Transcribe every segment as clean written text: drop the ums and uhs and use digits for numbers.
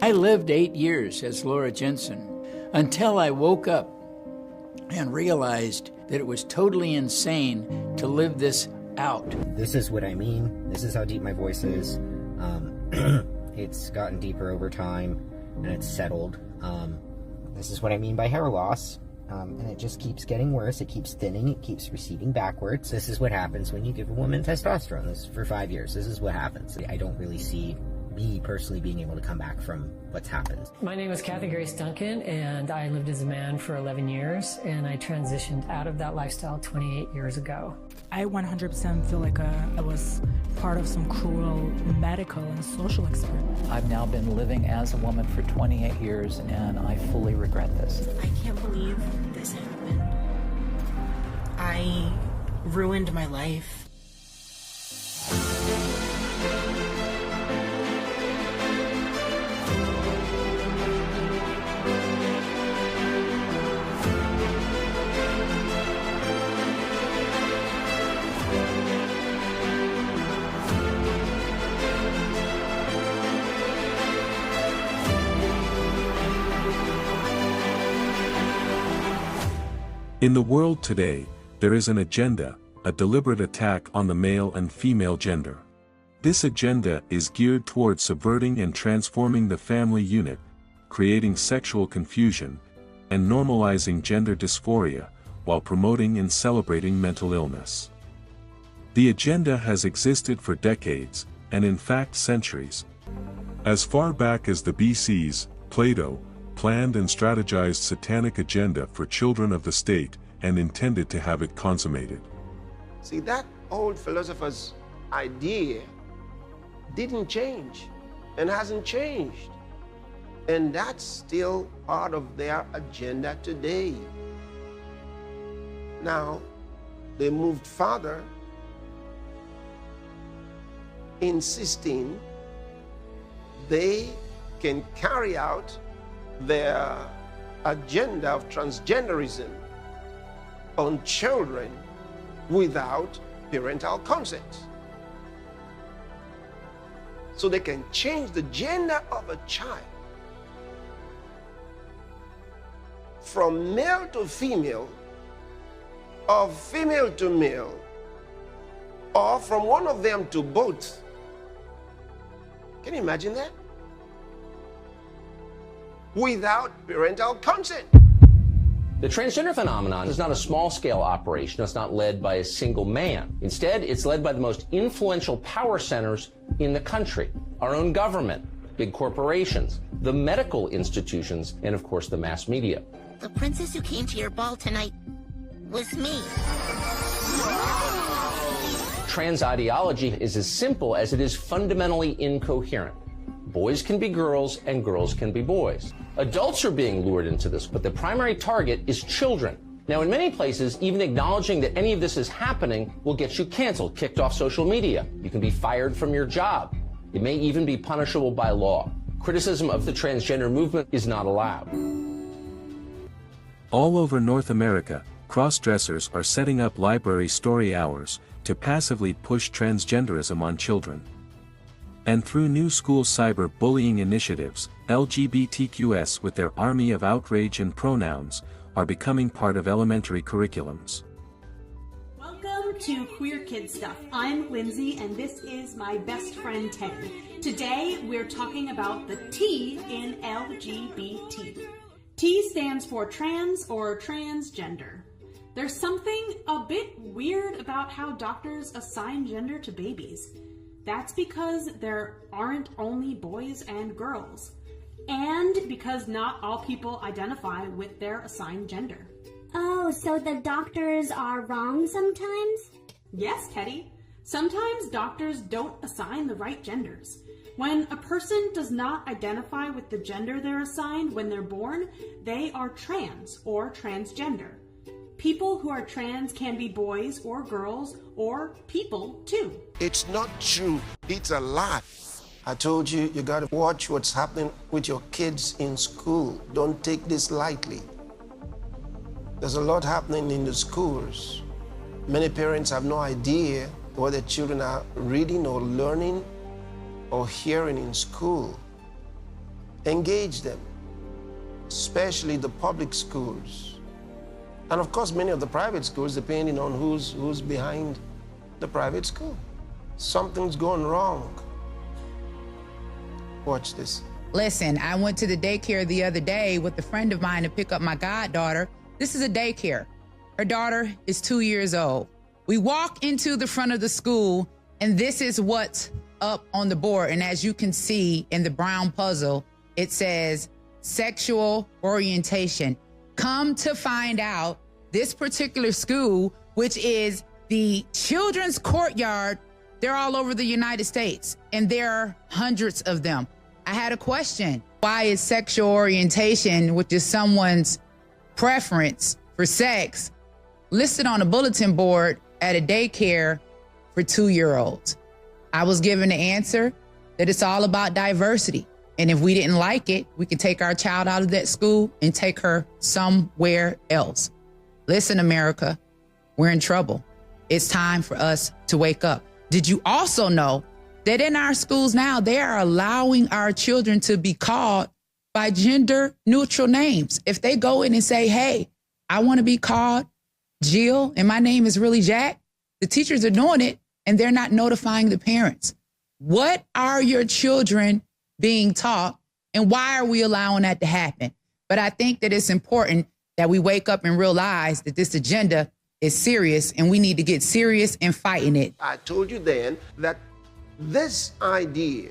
I lived 8 years as Laura Jensen until I woke up and realized that it was totally insane to live this out. This is what I mean. This is how deep my voice is. It's gotten deeper over time, and it's settled. This is what I mean by hair loss. And it just keeps getting worse. It keeps thinning. It keeps receding backwards. This is what happens when you give a woman testosterone. This is for 5 years. This is what happens. I don't really see me personally being able to come back from what's happened. My name is Kathy Grace Duncan, and I lived as a man for 11 years, and I transitioned out of that lifestyle 28 years ago. I 100% feel like I was part of some cruel medical and social experiment. I've now been living as a woman for 28 years, and I fully regret this. I can't believe this happened. I ruined my life. In the world today, there is an agenda, a deliberate attack on the male and female gender. This agenda is geared towards subverting and transforming the family unit, creating sexual confusion, and normalizing gender dysphoria, while promoting and celebrating mental illness. The agenda has existed for decades, and in fact centuries. As far back as the BCs, Plato planned and strategized satanic agenda for children of the state and intended to have it consummated. See, that old philosopher's idea didn't change and hasn't changed. And that's still part of their agenda today. Now, they moved further, insisting they can carry out their agenda of transgenderism on children without parental consent. So they can change the gender of a child from male to female, or female to male, or from one of them to both. Can you imagine that? Without parental consent. The transgender phenomenon is not a small-scale operation. It's not led by a single man. Instead, it's led by the most influential power centers in the country. Our own government, big corporations, the medical institutions, and of course the mass media. The princess who came to your ball tonight was me. Trans ideology is as simple as it is fundamentally incoherent. Boys can be girls and girls can be boys. Adults are being lured into this, but the primary target is children. Now, in many places, even acknowledging that any of this is happening will get you canceled, kicked off social media. You can be fired from your job. It may even be punishable by law. Criticism of the transgender movement is not allowed. All over North America, cross-dressers are setting up library story hours to passively push transgenderism on children. And through new school cyber bullying initiatives, LGBTQs with their army of outrage and pronouns are becoming part of elementary curriculums. Welcome to Queer Kid Stuff. I'm Lindsay and this is my best friend Ted. Today we're talking about the T in LGBT. T stands for trans or transgender. There's something a bit weird about how doctors assign gender to babies. That's because there aren't only boys and girls, and because not all people identify with their assigned gender. Oh, so the doctors are wrong sometimes? Yes, Teddy. Sometimes doctors don't assign the right genders. When a person does not identify with the gender they're assigned when they're born, they are trans or transgender. People who are trans can be boys or girls or people too. It's not true. It's a lie. I told you, you gotta watch what's happening with your kids in school. Don't take this lightly. There's a lot happening in the schools. Many parents have no idea what their children are reading or learning or hearing in school. Engage them, especially the public schools. And of course, many of the private schools, depending on who's behind the private school. Something's going wrong. Watch this. Listen, I went to the daycare the other day with a friend of mine to pick up my goddaughter. This is a daycare. Her daughter is 2 years old. We walk into the front of the school, and this is what's up on the board. And as you can see in the brown puzzle, it says sexual orientation. Come to find out, this particular school, which is the Children's Courtyard, they're all over the United States, and there are hundreds of them. I had a question. Why is sexual orientation, which is someone's preference for sex, listed on a bulletin board at a daycare for 2-year-olds? I was given the answer that it's all about diversity. And if we didn't like it, we could take our child out of that school and take her somewhere else. Listen, America, we're in trouble. It's time for us to wake up. Did you also know that in our schools now, they are allowing our children to be called by gender neutral names? If they go in and say, hey, I want to be called Jill and my name is really Jack, the teachers are doing it and they're not notifying the parents. What are your children being taught, and why are we allowing that to happen? But I think that it's important that we wake up and realize that this agenda is serious and we need to get serious in fighting it. I told you then that this idea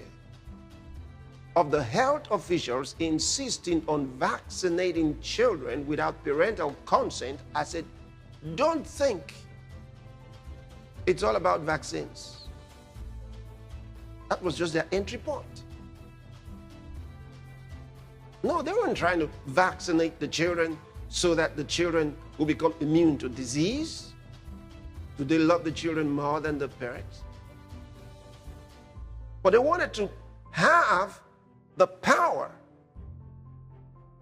of the health officials insisting on vaccinating children without parental consent, I said, don't think it's all about vaccines. That was just their entry point. No, they weren't trying to vaccinate the children so that the children will become immune to disease. Do they love the children more than the parents? But they wanted to have the power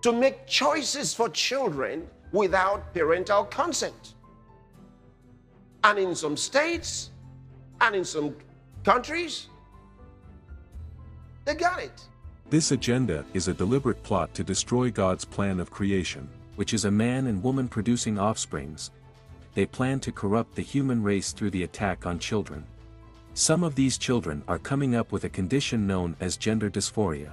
to make choices for children without parental consent. And in some states and in some countries, they got it. This agenda is a deliberate plot to destroy God's plan of creation, which is a man and woman producing offsprings. They plan to corrupt the human race through the attack on children. Some of these children are coming up with a condition known as gender dysphoria.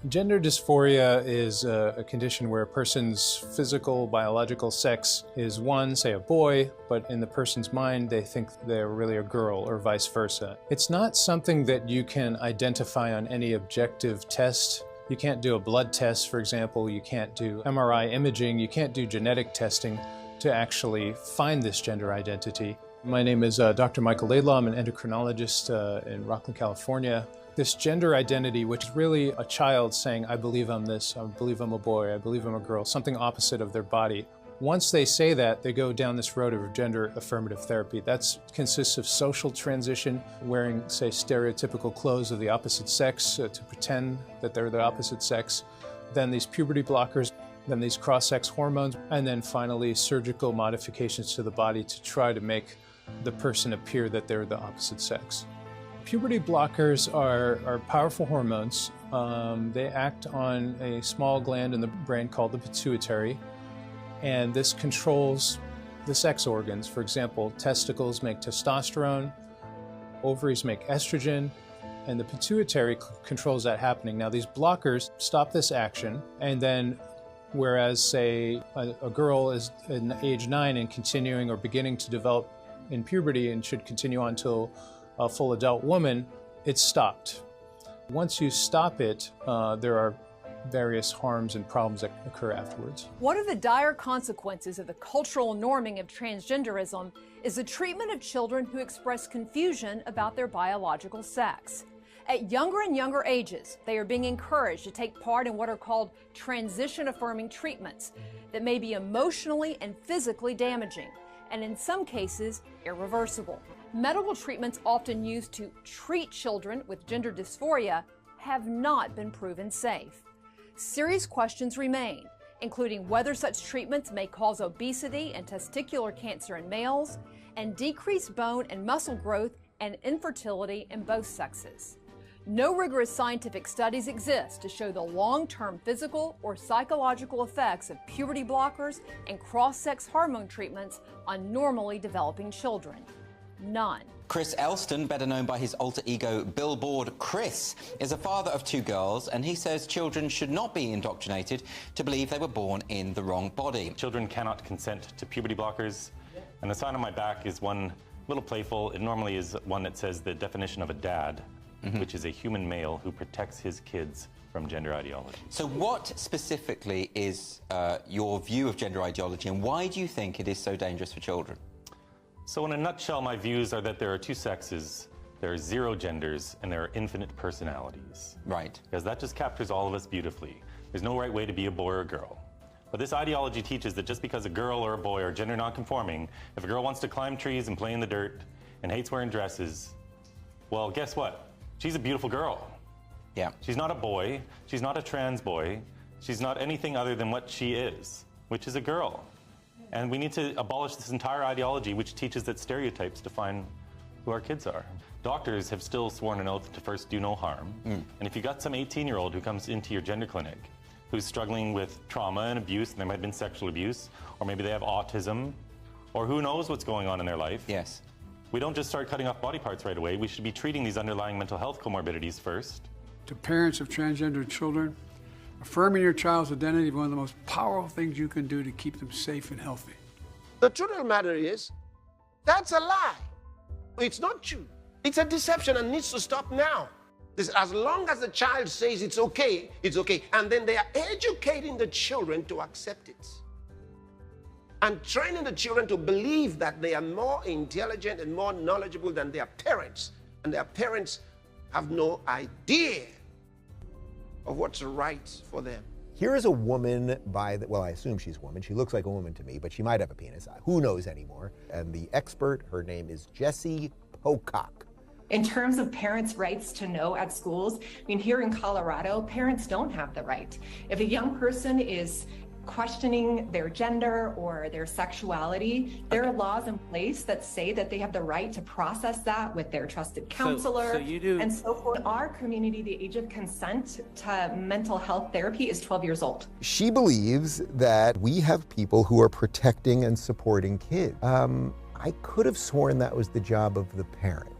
Gender dysphoria is a condition where a person's physical, biological sex is one, say a boy, but in the person's mind they think they're really a girl or vice versa. It's not something that you can identify on any objective test. You can't do a blood test, for example. You can't do MRI imaging. You can't do genetic testing to actually find this gender identity. My name is Dr. Michael Laidlaw. I'm an endocrinologist in Rockland, California. This gender identity, which is really a child saying, I believe I'm this, I believe I'm a boy, I believe I'm a girl, something opposite of their body. Once they say that, they go down this road of gender affirmative therapy. That consists of social transition, wearing, say, stereotypical clothes of the opposite sex to pretend that they're the opposite sex, then these puberty blockers, then these cross-sex hormones, and then finally surgical modifications to the body to try to make the person appear that they're the opposite sex. Puberty blockers are powerful hormones. They act on a small gland in the brain called the pituitary, and this controls the sex organs. For example, testicles make testosterone, ovaries make estrogen, and the pituitary controls that happening. Now, these blockers stop this action, and then whereas, say, a girl is in age 9 and continuing or beginning to develop in puberty and should continue on until a full adult woman, it's stopped. Once you stop it, there are various harms and problems that occur afterwards. One of the dire consequences of the cultural norming of transgenderism is the treatment of children who express confusion about their biological sex. At younger and younger ages, they are being encouraged to take part in what are called transition-affirming treatments that may be emotionally and physically damaging, and in some cases, irreversible. Medical treatments often used to treat children with gender dysphoria have not been proven safe. Serious questions remain, including whether such treatments may cause obesity and testicular cancer in males, and decreased bone and muscle growth and infertility in both sexes. No rigorous scientific studies exist to show the long-term physical or psychological effects of puberty blockers and cross-sex hormone treatments on normally developing children. None. Chris Elston, better known by his alter ego Billboard Chris, is a father of 2 girls, and he says children should not be indoctrinated to believe they were born in the wrong body. Children cannot consent to puberty blockers, and the sign on my back is one little playful. It normally is one that says the definition of a dad, which is a human male who protects his kids from gender ideology. So what specifically is your view of gender ideology, and why do you think it is so dangerous for children? So in a nutshell, my views are that there are 2 sexes, there are 0 genders, and there are infinite personalities. Right. Because that just captures all of us beautifully. There's no right way to be a boy or a girl. But this ideology teaches that just because a girl or a boy are gender nonconforming, if a girl wants to climb trees and play in the dirt and hates wearing dresses, well, guess what? She's a beautiful girl. Yeah. She's not a boy. She's not a trans boy. She's not anything other than what she is, which is a girl. And we need to abolish this entire ideology which teaches that stereotypes define who our kids are. Doctors have still sworn an oath to first do no harm. And if you got some 18-year-old who comes into your gender clinic who's struggling with trauma and abuse, and there might have been sexual abuse, or maybe they have autism, or who knows what's going on in their life. Yes. We don't just start cutting off body parts right away. We should be treating these underlying mental health comorbidities first. To parents of transgender children, affirming your child's identity is one of the most powerful things you can do to keep them safe and healthy. The truth of the matter is, that's a lie. It's not true. It's a deception and needs to stop now. As long as the child says it's okay, and then they are educating the children to accept it. And training the children to believe that they are more intelligent and more knowledgeable than their parents. And their parents have no idea of what's right for them. Here is a woman well, I assume she's a woman. She looks like a woman to me, but she might have a penis. Who knows anymore? And the expert, her name is Jessie Pocock. In terms of parents' rights to know at schools, I mean, here in Colorado, parents don't have the right. If a young person is questioning their gender or their sexuality, there are laws in place that say that they have the right to process that with their trusted counselor and so forth. In our community, the age of consent to mental health therapy is 12 years old. She believes that we have people who are protecting and supporting kids. I could have sworn that was the job of the parent.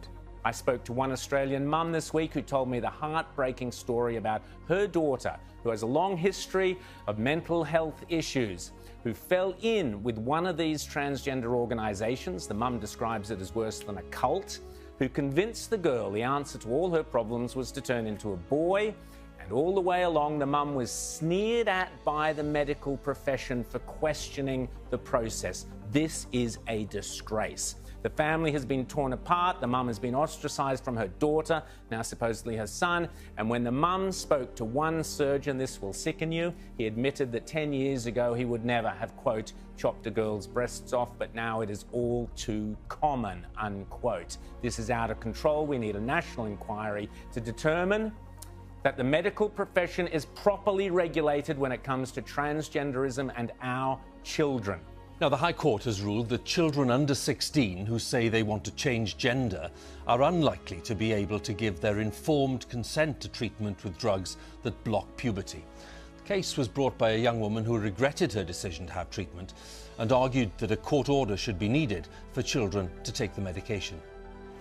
I spoke to one Australian mum this week who told me the heartbreaking story about her daughter, who has a long history of mental health issues, who fell in with one of these transgender organisations. The mum describes it as worse than a cult, who convinced the girl the answer to all her problems was to turn into a boy. And all the way along, the mum was sneered at by the medical profession for questioning the process. This is a disgrace. The family has been torn apart. The mum has been ostracised from her daughter, now supposedly her son. And when the mum spoke to one surgeon, this will sicken you, he admitted that 10 years ago he would never have, quote, chopped a girl's breasts off, but now it is all too common, unquote. This is out of control. We need a national inquiry to determine that the medical profession is properly regulated when it comes to transgenderism and our children. Now, the High Court has ruled that children under 16 who say they want to change gender are unlikely to be able to give their informed consent to treatment with drugs that block puberty. The case was brought by a young woman who regretted her decision to have treatment and argued that a court order should be needed for children to take the medication.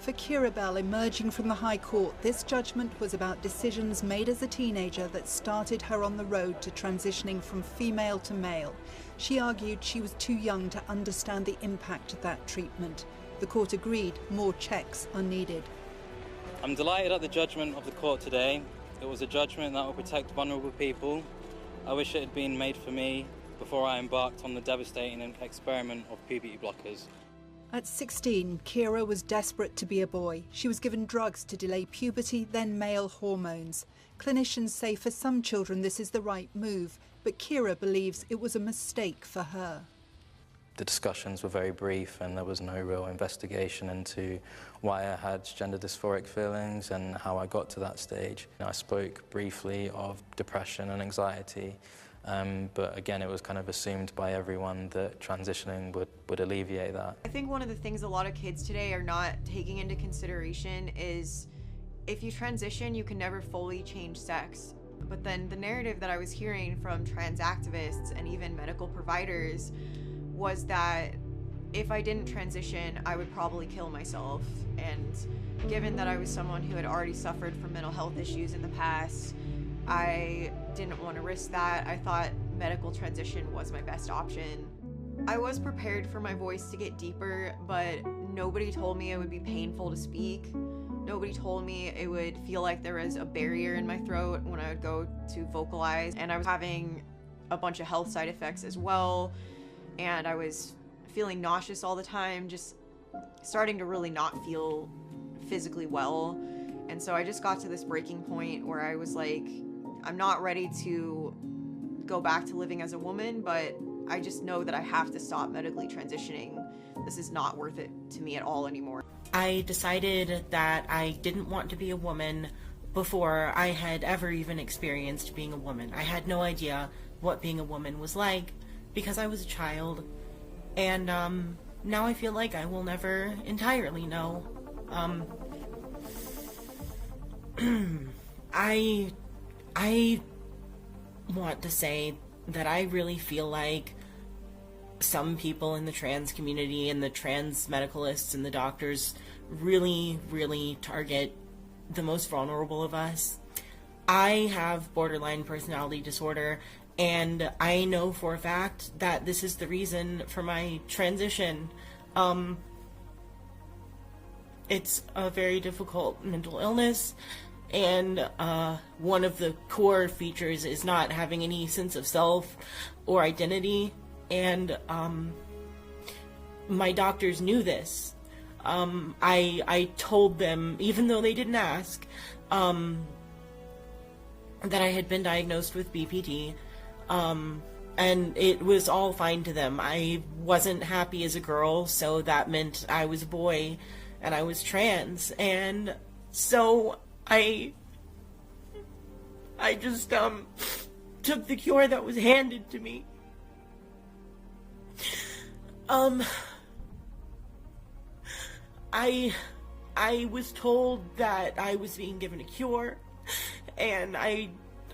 For Kira Bell, emerging from the High Court, this judgment was about decisions made as a teenager that started her on the road to transitioning from female to male. She argued she was too young to understand the impact of that treatment. The court agreed more checks are needed. I'm delighted at the judgment of the court today. It was a judgment that will protect vulnerable people. I wish it had been made for me before I embarked on the devastating experiment of puberty blockers. At 16, Kira was desperate to be a boy. She was given drugs to delay puberty, then male hormones. Clinicians say for some children this is the right move, but Kira believes it was a mistake for her. The discussions were very brief and there was no real investigation into why I had gender dysphoric feelings and how I got to that stage. I spoke briefly of depression and anxiety. But again, it was kind of assumed by everyone that transitioning would alleviate that. I think one of the things a lot of kids today are not taking into consideration is if you transition, you can never fully change sex. But then the narrative that I was hearing from trans activists and even medical providers was that if I didn't transition, I would probably kill myself. And given that I was someone who had already suffered from mental health issues in the past, I didn't want to risk that. I thought medical transition was my best option. I was prepared for my voice to get deeper, but nobody told me it would be painful to speak. Nobody told me it would feel like there was a barrier in my throat when I would go to vocalize. And I was having a bunch of health side effects as well. And I was feeling nauseous all the time, just starting to really not feel physically well. And so I just got to this breaking point where I was like, I'm not ready to go back to living as a woman, but I just know that I have to stop medically transitioning. This is not worth it to me at all anymore. I decided that I didn't want to be a woman before I had ever even experienced being a woman. I had no idea what being a woman was like because I was a child. And now I feel like I will never entirely know. I want to say that I really feel like some people in the trans community and the trans medicalists and the doctors really, really target the most vulnerable of us. I have borderline personality disorder, and I know for a fact that this is the reason for my transition. It's a very difficult mental illness, and one of the core features is not having any sense of self or identity. And my doctors knew this. I told them, even though they didn't ask, that I had been diagnosed with BPD, and it was all fine to them. I wasn't happy as a girl, so that meant I was a boy, and I was trans, and so I just took the cure that was handed to me. I was told that I was being given a cure, and I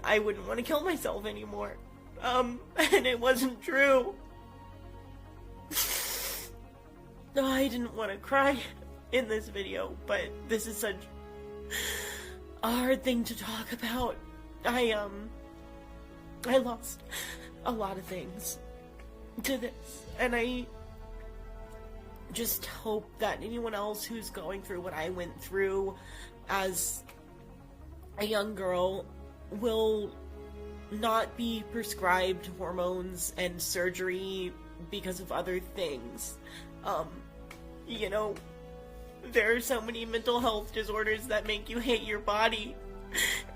wouldn't want to kill myself anymore. And it wasn't true. No, I didn't want to cry in this video, but this is such a hard thing to talk about. I lost a lot of things to this, and I just hope that anyone else who's going through what I went through as a young girl will not be prescribed hormones and surgery because of other things. You know, there are so many mental health disorders that make you hate your body,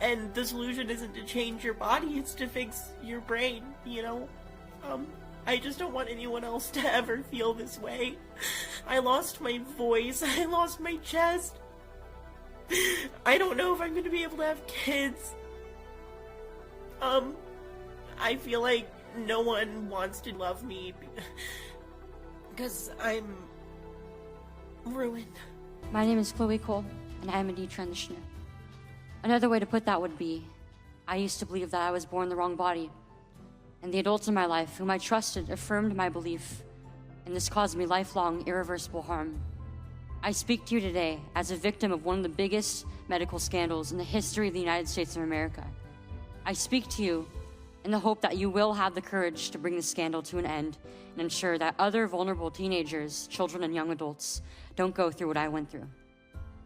and the solution isn't to change your body, it's to fix your brain, you know? I just don't want anyone else to ever feel this way. I lost my voice, I lost my chest. I don't know if I'm gonna be able to have kids. I feel like no one wants to love me because I'm ruined. My name is Chloe Cole, and I am a detransitioner. Another way to put that would be, I used to believe that I was born in the wrong body, and the adults in my life whom I trusted affirmed my belief, and this caused me lifelong, irreversible harm. I speak to you today as a victim of one of the biggest medical scandals in the history of the United States of America. I speak to you in the hope that you will have the courage to bring the scandal to an end and ensure that other vulnerable teenagers, children, and young adults don't go through what I went through.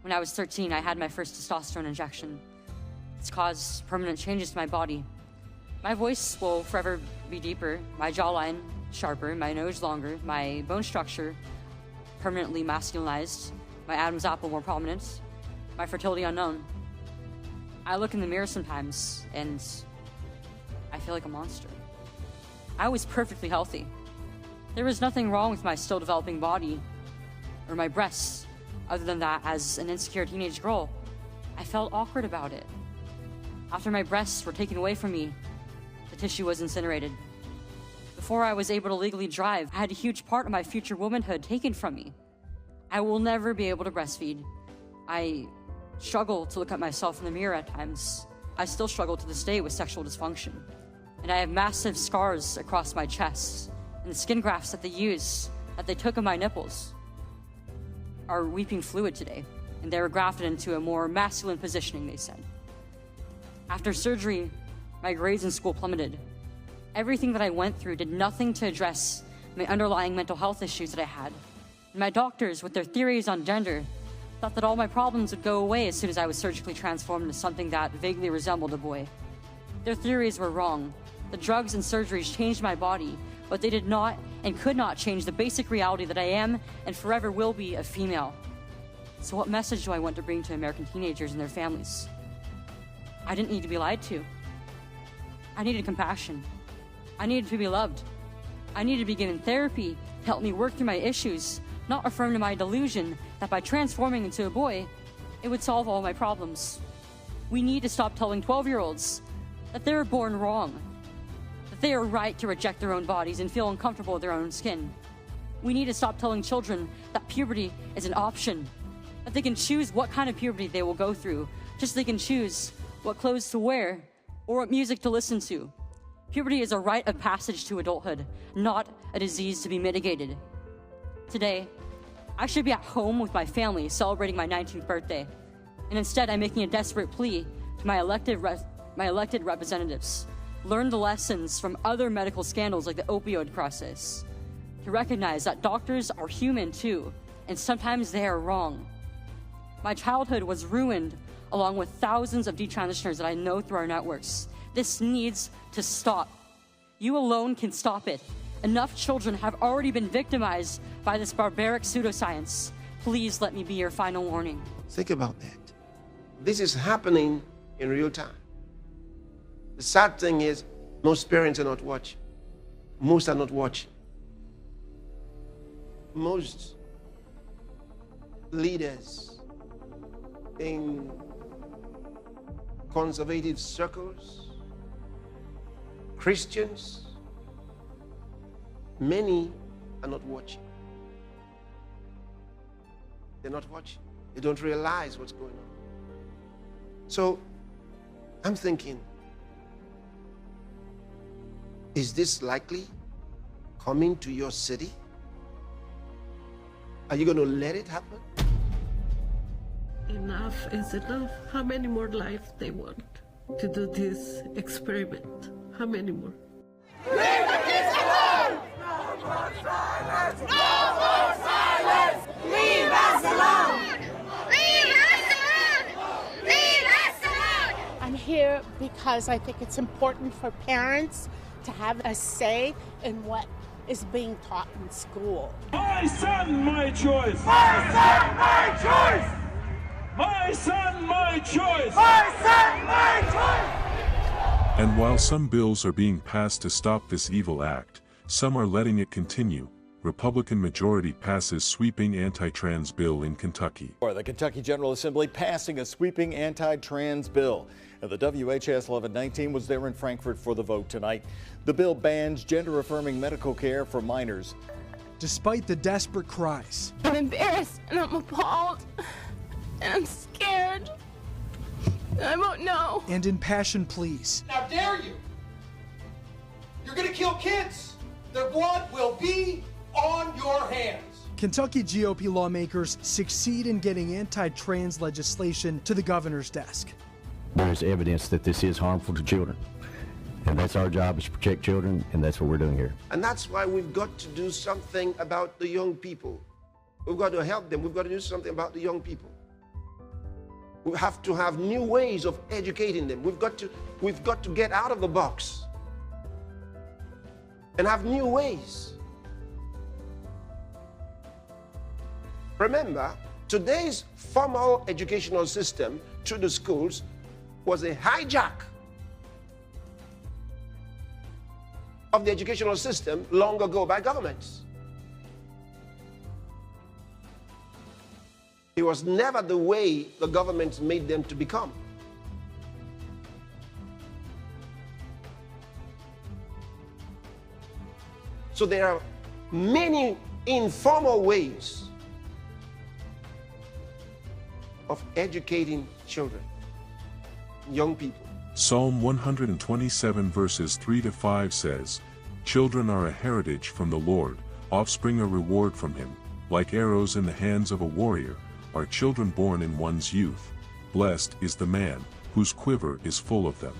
When I was 13, I had my first testosterone injection. It's caused permanent changes to my body. My voice will forever be deeper, my jawline sharper, my nose longer, my bone structure permanently masculinized, my Adam's apple more prominent, my fertility unknown. I look in the mirror sometimes and I feel like a monster. I was perfectly healthy. There was nothing wrong with my still developing body or my breasts, other than that as an insecure teenage girl, I felt awkward about it. After my breasts were taken away from me, the tissue was incinerated. Before I was able to legally drive, I had a huge part of my future womanhood taken from me. I will never be able to breastfeed. I struggle to look at myself in the mirror at times. I still struggle to this day with sexual dysfunction. And I have massive scars across my chest, and the skin grafts that they took of my nipples are weeping fluid today, and they were grafted into a more masculine positioning, they said. After surgery, my grades in school plummeted. Everything that I went through did nothing to address my underlying mental health issues that I had. And my doctors, with their theories on gender, thought that all my problems would go away as soon as I was surgically transformed into something that vaguely resembled a boy. Their theories were wrong. The drugs and surgeries changed my body, but they did not and could not change the basic reality that I am and forever will be a female. So what message do I want to bring to American teenagers and their families? I didn't need to be lied to. I needed compassion. I needed to be loved. I needed to be given therapy to help me work through my issues, not affirm to my delusion that by transforming into a boy, it would solve all my problems. We need to stop telling 12-year-olds that they were born wrong, that they are right to reject their own bodies and feel uncomfortable with their own skin. We need to stop telling children that puberty is an option, that they can choose what kind of puberty they will go through, just so they can choose what clothes to wear or what music to listen to. Puberty is a rite of passage to adulthood, not a disease to be mitigated. Today, I should be at home with my family celebrating my 19th birthday, and instead I'm making a desperate plea to my elected representatives. Learn the lessons from other medical scandals like the opioid crisis, to recognize that doctors are human too, and sometimes they are wrong. My childhood was ruined along with thousands of detransitioners that I know through our networks. This needs to stop. You alone can stop it. Enough children have already been victimized by this barbaric pseudoscience. Please let me be your final warning. Think about that. This is happening in real time. The sad thing is, most parents are not watching. Most are not watching. Most leaders in conservative circles, Christians, many are not watching. They're not watching. They don't realize what's going on. So I'm thinking, is this likely coming to your city? Are you going to let it happen? Enough is enough. How many more lives they want to do this experiment? How many more? Leave the kids alone! No more silence! No more silence! Leave us alone! Leave us alone! Leave us alone! I'm here because I think it's important for parents to have a say in what is being taught in school. My son, my choice! My son, my choice! My son, my choice! My son, my choice! And while some bills are being passed to stop this evil act, some are letting it continue. Republican majority passes sweeping anti-trans bill in Kentucky. The Kentucky General Assembly passing a sweeping anti-trans bill. And the WHS 1119 was there in Frankfort for the vote tonight. The bill bans gender-affirming medical care for minors. Despite the desperate cries, I'm embarrassed and I'm appalled and I'm scared. I won't know. And impassioned pleas. How dare you? You're gonna kill kids. Their blood will be on your hands. Kentucky GOP lawmakers succeed in getting anti-trans legislation to the governor's desk. There is evidence that this is harmful to children. And that's our job, is to protect children, and that's what we're doing here. And that's why we've got to do something about the young people. We've got to help them. We've got to do something about the young people. We have to have new ways of educating them. We've got to get out of the box and have new ways. Remember, today's formal educational system through the schools was a hijack of the educational system long ago by governments. It was never the way the governments made them to become. So there are many informal ways of educating children, young people. Psalm 127 verses 3 to 5 says, "Children are a heritage from the Lord, offspring a reward from him. Like arrows in the hands of a warrior, are children born in one's youth. Blessed is the man whose quiver is full of them."